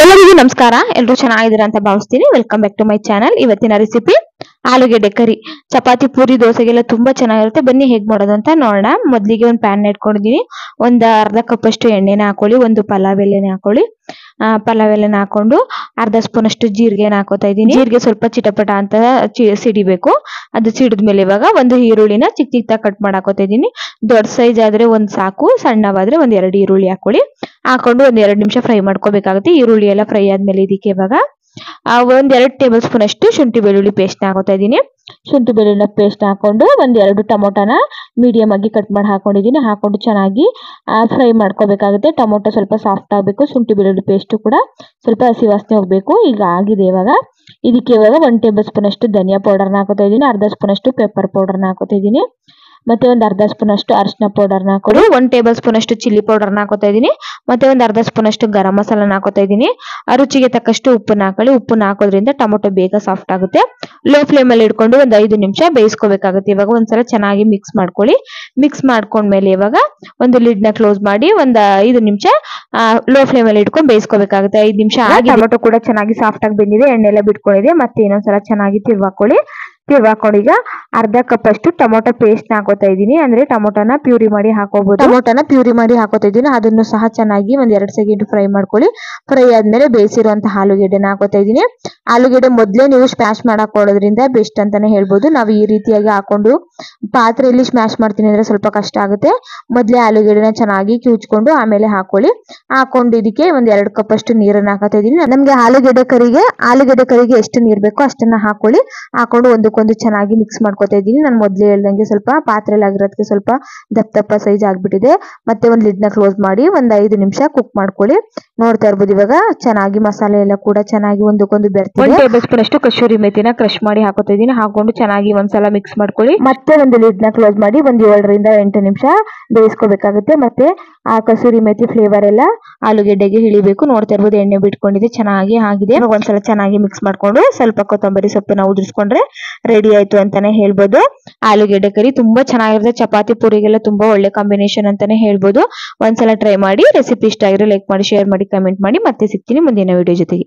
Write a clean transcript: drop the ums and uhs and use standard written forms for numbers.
ಎಲ್ಲರಿಗೂ ನಮಸ್ಕಾರ. ಎಲ್ಲರೂ ಚೆನ್ನಾಗಿದ್ದೀರಾ ಅಂತ ಭಾವಿಸ್ತೀನಿ. Welcome back to my channel. ಇವತ್ತಿನ ರೆಸಿಪಿ ಆಲೂಗೆಡ್ಡೆ ಕರಿ. ಚಪಾತಿ, ಪೂರಿ, ದೋಸೆಗೆಲ್ಲ ತುಂಬಾ ಚೆನ್ನಾಗಿರುತ್ತೆ. ಬನ್ನಿ ಹೇಗ್ ಮಾಡೋದು ಅಂತ ನೋಡೋಣ. ಮೊದಲಿಗೆ ಒಂದು ಪ್ಯಾನ್ ಇಟ್ಕೊಂಡಿದ್ದೀನಿ. ಒಂದು ಅರ್ಧ ಕಪ್ ಅಷ್ಟು ಎಣ್ಣೆನ ಹಾಕೊಳ್ಳಿ. ಒಂದು ಪಲಾವ್ ಎಲೆನ ಹಾಕೊಳ್ಳಿ. ಪಲಾವ್ ಎಲೆನ ಹಾಕೊಂಡು ಅರ್ಧ ಸ್ಪೂನ್ ಅಷ್ಟು ಜೀರಿಗೆನ ಹಾಕೋತಾ ಇದ್ದೀನಿ. ಜೀರಿಗೆ ಸ್ವಲ್ಪ ಚಿಟಪಟ ಅಂತ ಸಿಡಿಬೇಕು. ಅದು ಸಿಡಿದ್ಮೇಲೆ ಇವಾಗ ಒಂದು ಈರುಳ್ಳಿನ ಚಿಕ್ಕ ಚಿಕ್ಕದಾಗಿ ಕಟ್ ಮಾಡಿ ಹಾಕೋತಾ ಇದ್ದೀನಿ. ದೊಡ್ಡ ಸೈಜ್ ಆದ್ರೆ ಒಂದ್ ಸಾಕು, ಸಣ್ಣವಾದ್ರೆ ಒಂದ್ 2 ಈರುಳ್ಳಿ ಹಾಕೊಳ್ಳಿ. ಹಾಕೊಂಡು ಒಂದ್ 2 ನಿಮಿಷ ಫ್ರೈ ಮಾಡ್ಕೋಬೇಕಾಗುತ್ತೆ. ಈರುಳ್ಳಿ ಎಲ್ಲ ಫ್ರೈ ಆದ್ಮೇಲೆ ಇದಕ್ಕೆ ಇವಾಗ ಒಂದ್ 2 ಟೇಬಲ್ ಸ್ಪೂನ್ ಅಷ್ಟು ಶುಂಠಿ ಬೆಳ್ಳುಳ್ಳಿ ಪೇಸ್ಟ್ ಹಾಕೋತಾ ಇದ್ದೀನಿ. ಶುಂಠಿ ಬೆಳ್ಳುಳ್ಳಿ ಪೇಸ್ಟ್ ಹಾಕೊಂಡು ಒಂದ್ 2 ಟೊಮೊಟೊನ ಮೀಡಿಯಂ ಆಗಿ ಕಟ್ ಮಾಡಿ ಹಾಕೊಂಡಿದ್ದೀನಿ. ಹಾಕೊಂಡು ಚೆನ್ನಾಗಿ ಫ್ರೈ ಮಾಡ್ಕೋಬೇಕಾಗುತ್ತೆ. ಟೊಮೊಟೊ ಸ್ವಲ್ಪ ಸಾಫ್ಟ್ ಆಗಬೇಕು. ಶುಂಠಿ ಬೆಳ್ಳುಳ್ಳಿ ಪೇಸ್ಟ್ ಕೂಡ ಸ್ವಲ್ಪ ಹಸಿ ವಾಸನೆ ಹೋಗ್ಬೇಕು. ಈಗ ಆಗಿದೆ. ಇವಾಗ ಇದಕ್ಕೆ ಇವಾಗ 1 ಟೇಬಲ್ ಸ್ಪೂನ್ ಅಷ್ಟು ಧನಿಯಾ ಪೌಡರ್ನ ಹಾಕೋತಾ ಇದ್ದೀನಿ. ಅರ್ಧ ಸ್ಪೂನ್ ಅಷ್ಟು ಪೆಪ್ಪರ್ ಪೌಡರ್ನ ಹಾಕೋತಾ ಇದ್ದೀನಿ. ಮತ್ತೆ ಒಂದ್ ಅರ್ಧ ಸ್ಪೂನ್ ಅಷ್ಟು ಅರಿಶಿನ ಪೌಡರ್ನ ಹಾಕೊಳ್ಳಿ. 1 ಟೇಬಲ್ ಸ್ಪೂನ್ ಅಷ್ಟು ಚಿಲ್ಲಿ ಪೌಡರ್ನ ಹಾಕೋತಾ ಇದ್ದೀನಿ. ಮತ್ತೆ ಒಂದ್ ಅರ್ಧ ಸ್ಪೂನ್ ಅಷ್ಟು ಗರಂ ಮಸಾಲಾನ ಹಾಕೋತಾ ಇದ್ದೀನಿ. ರುಚಿಗೆ ತಕ್ಕಷ್ಟು ಉಪ್ಪನ್ನ ಹಾಕೊಳ್ಳಿ. ಉಪ್ಪನ್ನ ಹಾಕೋದ್ರಿಂದ ಟೊಮೊಟೊ ಬೇಗ ಸಾಫ್ಟ್ ಆಗುತ್ತೆ. ಲೋ ಫ್ಲೇಮ್ ಅಲ್ಲಿ ಇಟ್ಕೊಂಡು ಒಂದ್ 5 ನಿಮಿಷ ಬೇಯಿಸ್ಕೋಬೇಕಾಗುತ್ತೆ. ಇವಾಗ ಒಂದ್ಸಲ ಚೆನ್ನಾಗಿ ಮಿಕ್ಸ್ ಮಾಡ್ಕೊಳ್ಳಿ. ಮಿಕ್ಸ್ ಮಾಡ್ಕೊಂಡ್ಮೇಲೆ ಇವಾಗ ಒಂದು ಲಿಡ್ ನ ಕ್ಲೋಸ್ ಮಾಡಿ ಒಂದ್ 5 ನಿಮಿಷ ಲೋ ಫ್ಲೇಮ್ ಅಲ್ಲಿ ಇಟ್ಕೊಂಡು ಬೇಯಿಸ್ಕೋಬೇಕಾಗುತ್ತೆ. 5 ನಿಮಿಷ ಆಗಿ ಟೊಮೊಟೊ ಕೂಡ ಚೆನ್ನಾಗಿ ಸಾಫ್ಟ್ ಆಗಿ ಬೆಂದಿದೆ. ಎಣ್ಣೆ ಎಲ್ಲ ಬಿಟ್ಕೊಂಡಿದೆ. ಮತ್ತೆ ಇನ್ನೊಂದ್ಸಲ ಚೆನ್ನಾಗಿ ತಿರ್ವಾಕೊಳ್ಳಿ. ತಿರ್ವಾಕೊಂಡು ಈಗ ಅರ್ಧ ಕಪ್ ಅಷ್ಟು ಟೊಮೊಟೊ ಪೇಸ್ಟ್ ನ ಹಾಕೋತಾ ಇದ್ದೀನಿ. ಅಂದ್ರೆ ಟೊಮೊಟೊನ ಪ್ಯೂರಿ ಮಾಡಿ ಹಾಕೋಬಹುದು. ಟೊಮೊಟೊನ ಪ್ಯೂರಿ ಮಾಡಿ ಹಾಕೋತಾ ಇದ್ದೀನಿ. ಅದನ್ನು ಸಹ ಚೆನ್ನಾಗಿ ಒಂದ್ 2 ಸೆಕೆಂಡ್ ಫ್ರೈ ಮಾಡ್ಕೊಳ್ಳಿ. ಫ್ರೈ ಆದ್ಮೇಲೆ ಬೇಯಿಸಿರುವಂತಹ ಆಲೂಗೆಡ್ಡೆನ ಹಾಕೋತಾ ಇದ್ದೀನಿ. ಆಲೂಗೆಡ್ಡೆ ಮೊದ್ಲೇ ನೀವು ಸ್ಮ್ಯಾಶ್ ಮಾಡಾಕೊಳ್ಳೋದ್ರಿಂದ ಬೆಸ್ಟ್ ಅಂತಾನೆ ಹೇಳ್ಬೋದು. ನಾವು ಈ ರೀತಿಯಾಗಿ ಹಾಕೊಂಡು ಪಾತ್ರೆಯಲ್ಲಿ ಸ್ಮ್ಯಾಶ್ ಮಾಡ್ತೀನಿ ಅಂದ್ರೆ ಸ್ವಲ್ಪ ಕಷ್ಟ ಆಗುತ್ತೆ. ಮೊದ್ಲೇ ಆಲೂಗೆಡ್ಡೆನ ಚೆನ್ನಾಗಿ ಕಿವುಚ್ಕೊಂಡು ಆಮೇಲೆ ಹಾಕೊಳ್ಳಿ. ಹಾಕೊಂಡು ಇದಕ್ಕೆ ಒಂದ್ 2 ಕಪ್ ಅಷ್ಟು ನೀರನ್ನ ಹಾಕೋತಾ ಇದ್ದೀನಿ. ನಮ್ಗೆ ಆಲೂಗೆಡ್ಡೆ ಕರಿಗೆ ಎಷ್ಟು ನೀರ್ ಬೇಕೋ ಅಷ್ಟನ್ನ ಹಾಕೊಳ್ಳಿ. ಹಾಕೊಂಡು ಒಂದಕ್ಕೊಂದು ಚೆನ್ನಾಗಿ ಮಿಕ್ಸ್ ಮಾಡ್ಕೋತಾ ಇದ್ದೀನಿ. ನಾನು ಮೊದ್ಲೇ ಹೇಳ್ದಂಗೆ ಸ್ವಲ್ಪ ಪಾತ್ರೆಯಲ್ಲಿ ಆಗಿರೋದಕ್ಕೆ ಸ್ವಲ್ಪ ದಪ್ಪ ಸೈಜ್ ಆಗ್ಬಿಟ್ಟಿದೆ. ಮತ್ತೆ ಒಂದ್ ಲಿಡ್ ನ ಕ್ಲೋಸ್ ಮಾಡಿ ಒಂದ್ 5 ನಿಮಿಷ ಕುಕ್ ಮಾಡ್ಕೊಳ್ಳಿ. ನೋಡ್ತಾ ಇರ್ಬೋದು ಇವಾಗ ಚೆನ್ನಾಗಿ ಮಸಾಲೆ ಎಲ್ಲ ಕೂಡ ಚೆನ್ನಾಗಿ ಒಂದಕ್ಕೊಂದು ಬೆರ್ತಿದೆ. 1 ಟೇಬಲ್ ಸ್ಪೂನ್ ಅಷ್ಟು ಕಸೂರಿ ಮೇಥಿನ ಕ್ರಶ್ ಮಾಡಿ ಹಾಕೋತಾ ಇದ್ದೀನಿ. ಹಾಕೊಂಡು ಚೆನ್ನಾಗಿ ಒಂದ್ಸಲ ಮಿಕ್ಸ್ ಮಾಡ್ಕೊಳ್ಳಿ. ಮತ್ತೆ ಒಂದು ಲಿಡ್ ನ ಕ್ಲೋಸ್ ಮಾಡಿ ಒಂದ್ 7 ರಿಂದ 8 ನಿಮಿಷ ಬೇಯಿಸ್ಕೋಬೇಕಾಗುತ್ತೆ. ಮತ್ತೆ ಆ ಕಸೂರಿ ಮೇಥಿ ಫ್ಲೇವರ್ ಎಲ್ಲ ಆಲೂಗೆಡ್ಡೆಗೆ ಇಳಿಬೇಕು. ನೋಡ್ತಾ ಇರ್ಬೋದು ಎಣ್ಣೆ ಬಿಟ್ಕೊಂಡಿದೆ, ಚೆನ್ನಾಗಿ ಆಗಿದೆ. ಒಂದ್ಸಲ ಚೆನ್ನಾಗಿ ಮಿಕ್ಸ್ ಮಾಡ್ಕೊಂಡು ಸ್ವಲ್ಪ ಕೊತ್ತಂಬರಿ ಸೊಪ್ಪನ್ನ ಉದುರಿಸ್ಕೊಂಡ್ರೆ ರೆಡಿ ಆಯ್ತು ಅಂತಾನೆ ಹೇಳ್ಬೋದು. ಆಲೂಗೆಡ್ಡೆ ಕರಿ ತುಂಬಾ ಚೆನ್ನಾಗಿರುತ್ತೆ. ಚಪಾತಿ ಪೂರಿಗೆಲ್ಲ ತುಂಬಾ ಒಳ್ಳೆ ಕಾಂಬಿನೇಷನ್ ಅಂತಾನೆ ಹೇಳ್ಬೋದು. ಒಂದ್ಸಲ ಟ್ರೈ ಮಾಡಿ. ರೆಸಿಪಿ ಇಷ್ಟ ಆಗಿದ್ರೆ ಲೈಕ್ ಮಾಡಿ, ಶೇರ್ ಮಾಡಿ, ಕಮೆಂಟ್ ಮಾಡಿ. ಮತ್ತೆ ಸಿಗ್ತೀನಿ ಮುಂದಿನ ವಿಡಿಯೋ ಜೊತೆಗೆ.